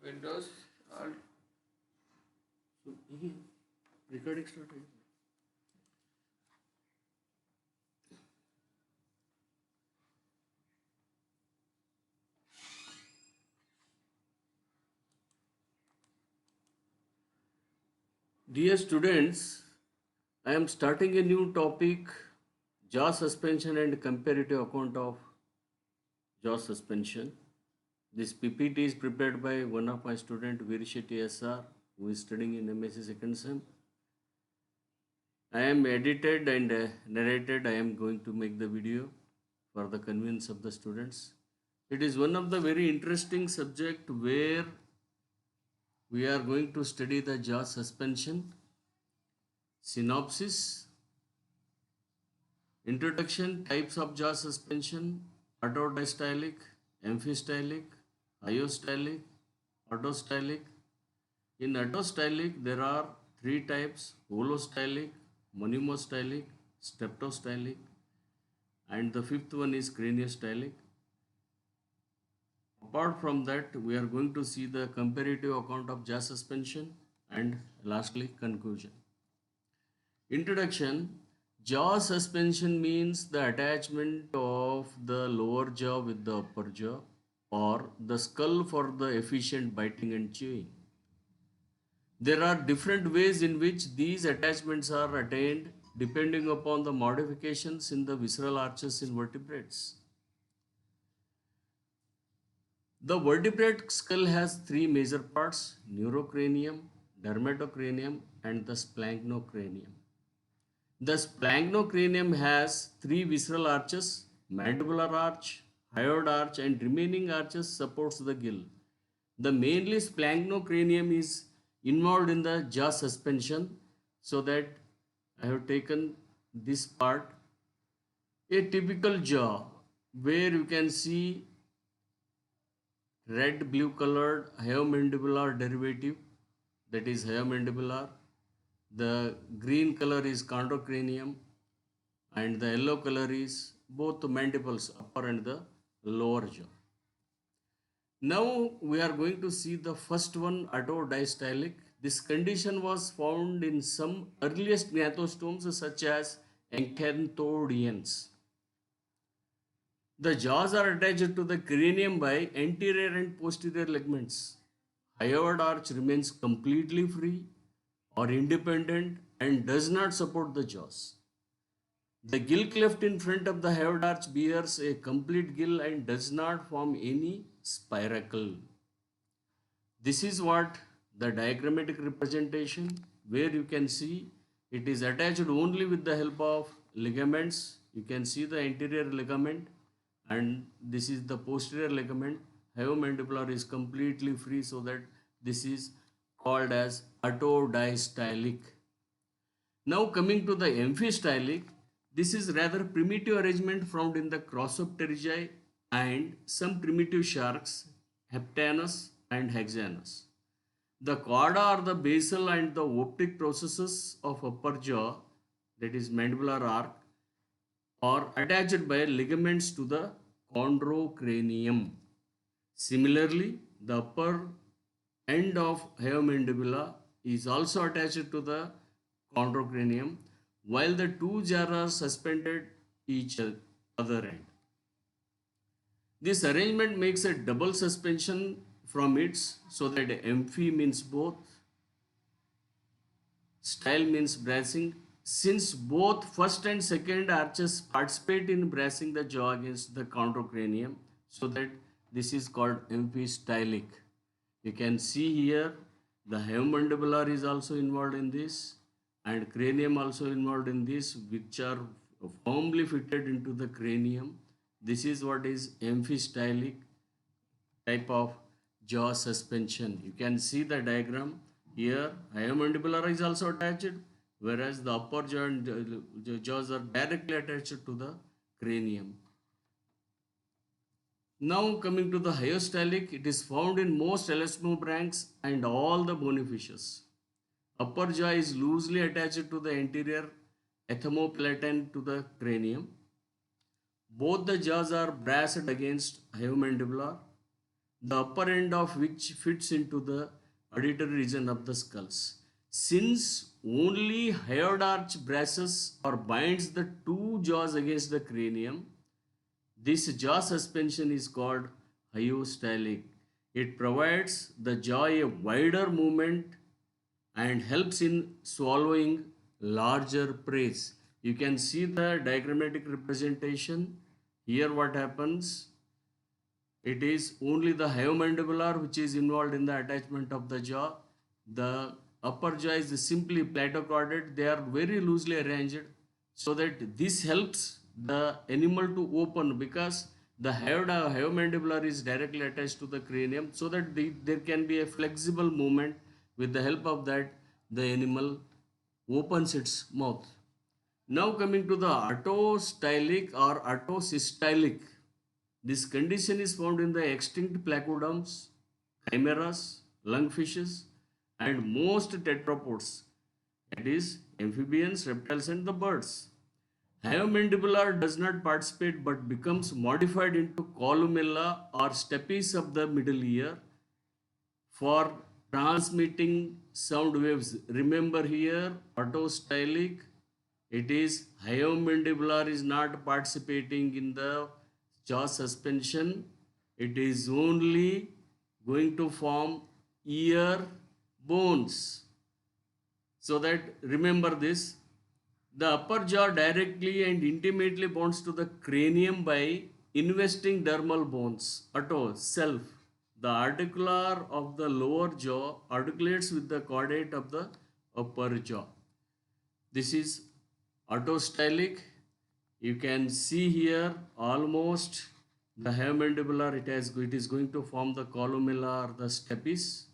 Windows Alt. So, ये recording start है. Dear students, I am starting a new topic, jaw suspension and comparative account of jaw suspension. This PPT is prepared by one of my student, Virisheti SR, who is studying in MSc second sem. I am edited and narrated. I am going to make the video for the convenience of the students. It is one of the very interesting subject where we are going to study the jaw suspension, synopsis, introduction, types of jaw suspension, autodiastolic, amphistylic, hyostylic, autostylic. In autostylic, there are three types: holostylic, monomostylic, streptostylic, and the fifth one is craniostylic. Apart from that, we are going to see the comparative account of jaw suspension and lastly conclusion. Introduction. Jaw suspension means the attachment of the lower jaw with the upper jaw or the skull for the efficient biting and chewing. There are different ways in which these attachments are attained depending upon the modifications in the visceral arches in vertebrates. The vertebrate skull has three major parts: neurocranium, dermatocranium, and the splagmocranium. The splagmocranium has three visceral arches: mandibular arch, hyoid arch, and remaining arches supports the gill. The mainly splagmocranium is involved in the jaw suspension, so that I have taken this part. A typical jaw where you can see red blue colored hyomandibular derivative, that is hyomandibular. The green color is chondrocranium and the yellow color is both the mandibles, upper and the lower jaw. Now we are going to see the first one, autodiastolic. This condition was found in some earliest gnathostomes such as Acanthodians. The jaws are attached to the cranium by anterior and posterior ligaments. Hyoid arch remains completely free or independent and does not support the jaws. The gill cleft in front of the hyoid arch bears a complete gill and does not form any spiracle. This is what the diagrammatic representation, where you can see it is attached only with the help of ligaments. You can see the anterior ligament and this is the posterior ligament. Hyomandibular is completely free, so that this is called as autodiastolic. Now coming to the amphistylic, this is rather primitive arrangement found in the Crossopterygi and some primitive sharks, Heptanus and Hexanus. The chorda are the basal and the optic processes of upper jaw, that is mandibular arc, are attached by ligaments to the chondrocranium. Similarly, the upper end of hyomandibula is also attached to the chondrocranium, while the two jaws are suspended each other end. This arrangement makes a double suspension from its, so that amphi means both, style means bracing. Since both first and second arches participate in bracing the jaw against the chondrocranium, so that this is called amphistylic. You can see here the hyomandibular is also involved in this and cranium also involved in this, which are firmly fitted into the cranium. This is what is amphistylic type of jaw suspension. You can see the diagram here. Hyomandibular is also attached, whereas the upper jaw and jaws are directly attached to the cranium. Now coming to the hyostylic, it is found in most elasmobranchs and all the bony fishes. Upper jaw is loosely attached to the anterior ethmoplaten to the cranium. Both the jaws are braced against hyomandibular. the upper end of which fits into the auditory region of the skulls. Since only hyoid arch braces or binds the two jaws against the cranium, this jaw suspension is called hyostylic. It provides the jaw a wider movement and helps in swallowing larger prey. You can see the diagrammatic representation. Here what happens, it is only the hyomandibular which is involved in the attachment of the jaw. The upper jaw is simply plateau-chordate. They are very loosely arranged so that this helps the animal to open, because the hyomandibular is directly attached to the cranium, so that there can be a flexible movement. With the help of that, the animal opens its mouth. Now coming to the autostylic or autosystylic. This condition is found in the extinct placoderms, chimeras, lungfishes, and most tetrapods, that is, amphibians, reptiles, and the birds. Hyomandibular does not participate but becomes modified into columella or stapes of the middle ear for transmitting sound waves. Remember here, autostylic, it is hyomandibular is not participating in the jaw suspension. It is only going to form ear bones. So that remember this, the upper jaw directly and intimately bonds to the cranium by investing dermal bones, auto, self. The articular of the lower jaw articulates with the chordate of the upper jaw. This is autostylic. You can see here almost the hyomandibular, it is going to form the columella or the stapes.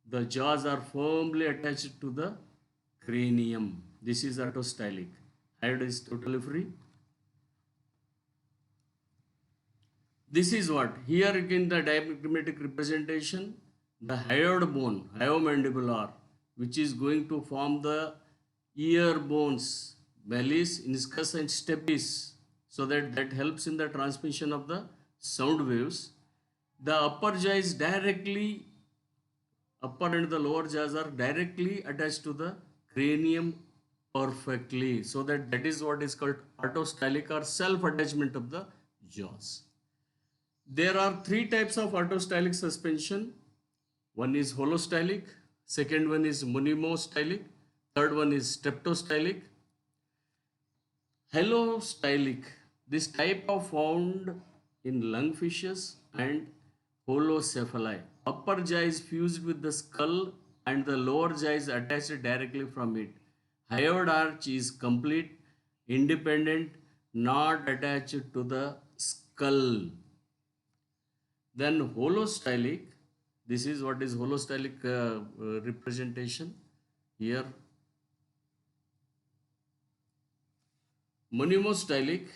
The jaws are firmly attached to the cranium. This is autostylic. Hyoid is totally free. This is what here in the diagrammatic representation, the hyoid bone, hyomandibular, which is going to form the ear bones, bellis, meniscus, and stapes, so that helps in the transmission of the sound waves. The upper jaw is directly, upper and the lower jaws are directly attached to the cranium perfectly, so that is what is called autostylic or self attachment of the jaws. There are three types of autostylic suspension. One is holostylic, second one is monomostylic, third one is streptostylic. Holostylic, this type of found in lungfishes and holocephali. Upper jaw is fused with the skull and the lower jaw is attached directly from it. Hyoid arch is complete, independent, not attached to the skull. Then holostylic, this is what is holostylic representation here. Monomostylic,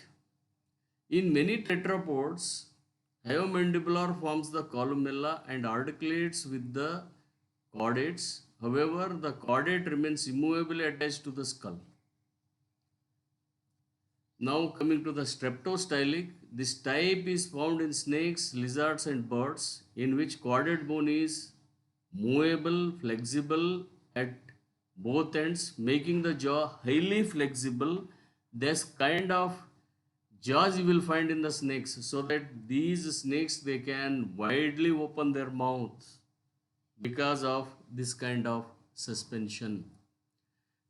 in many tetrapods, hyomandibular forms the columella and articulates with the chordates. However, the chordate remains immovably attached to the skull. Now coming to the streptostylic, this type is found in snakes, lizards, and birds, in which chordate bone is movable, flexible at both ends, making the jaw highly flexible. This kind of jaws you will find in the snakes, so that these snakes, they can widely open their mouth because of this kind of suspension.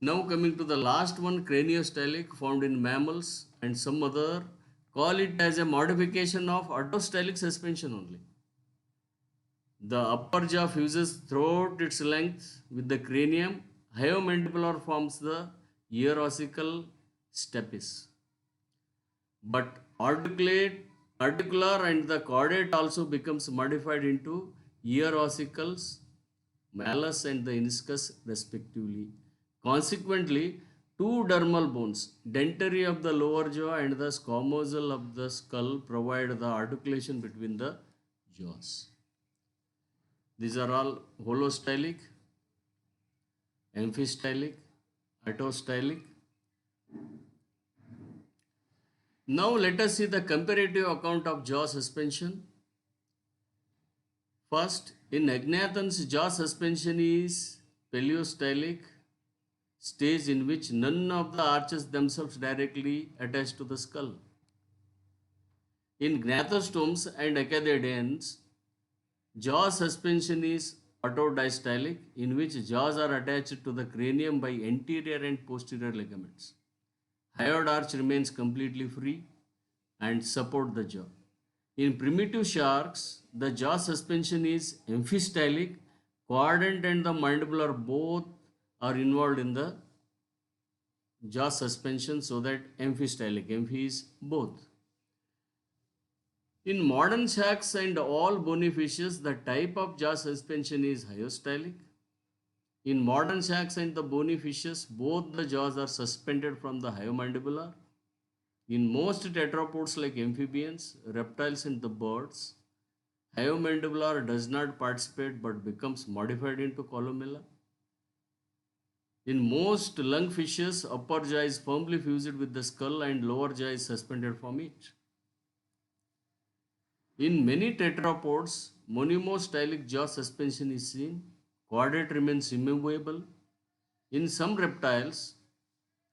Now coming to the last one, craniostylic, found in mammals and some other, call it as a modification of autostylic suspension only. The upper jaw fuses throughout its length with the cranium. Hyomandibular forms the ear ossicle stapes. But articular and the chordate also becomes modified into ear ossicles, malleus and the meniscus respectively. Consequently, two dermal bones, dentary of the lower jaw and the squamosal of the skull, provide the articulation between the jaws. These are all holostylic, amphistylic, autostylic. Now let us see the comparative account of jaw suspension. First, in Agnathans, jaw suspension is paleostylic stage in which none of the arches themselves directly attach to the skull. In gnathostomes and acadians, jaw suspension is autodiastolic, in which jaws are attached to the cranium by anterior and posterior ligaments. Hyoid arch remains completely free and support the jaw. In primitive sharks, the jaw suspension is amphistylic, quadrant and the mandibular both are involved in the jaw suspension, so that amphistylic, amphi is both. In modern sharks and all bony fishes, the type of jaw suspension is hyostylic. In modern sharks and the bony fishes, both the jaws are suspended from the hyomandibular. In most tetrapods like amphibians, reptiles and the birds, hyomandibular does not participate but becomes modified into columella. In most lungfishes, upper jaw is firmly fused with the skull and lower jaw is suspended from it. In many tetrapods, monomostylic jaw suspension is seen. Quadrate remains immovable. In some reptiles,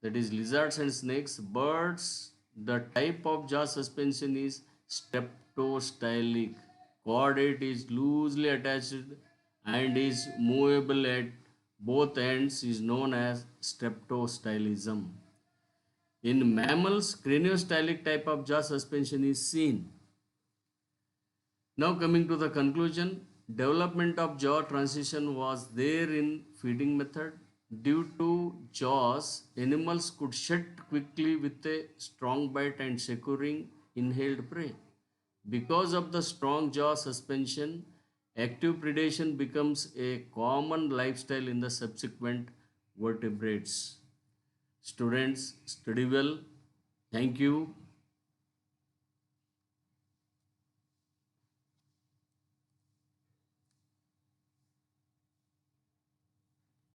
that is lizards and snakes, birds, the type of jaw suspension is streptostylic. Chordate is loosely attached and is movable at both ends, is known as streptostylism. In mammals, craniostylic type of jaw suspension is seen. Now coming to the conclusion, development of jaw transition was there in feeding method. Due to jaws, animals could shut quickly with a strong bite and securing inhaled prey. Because of the strong jaw suspension, active predation becomes a common lifestyle in the subsequent vertebrates. Students, study well. Thank you.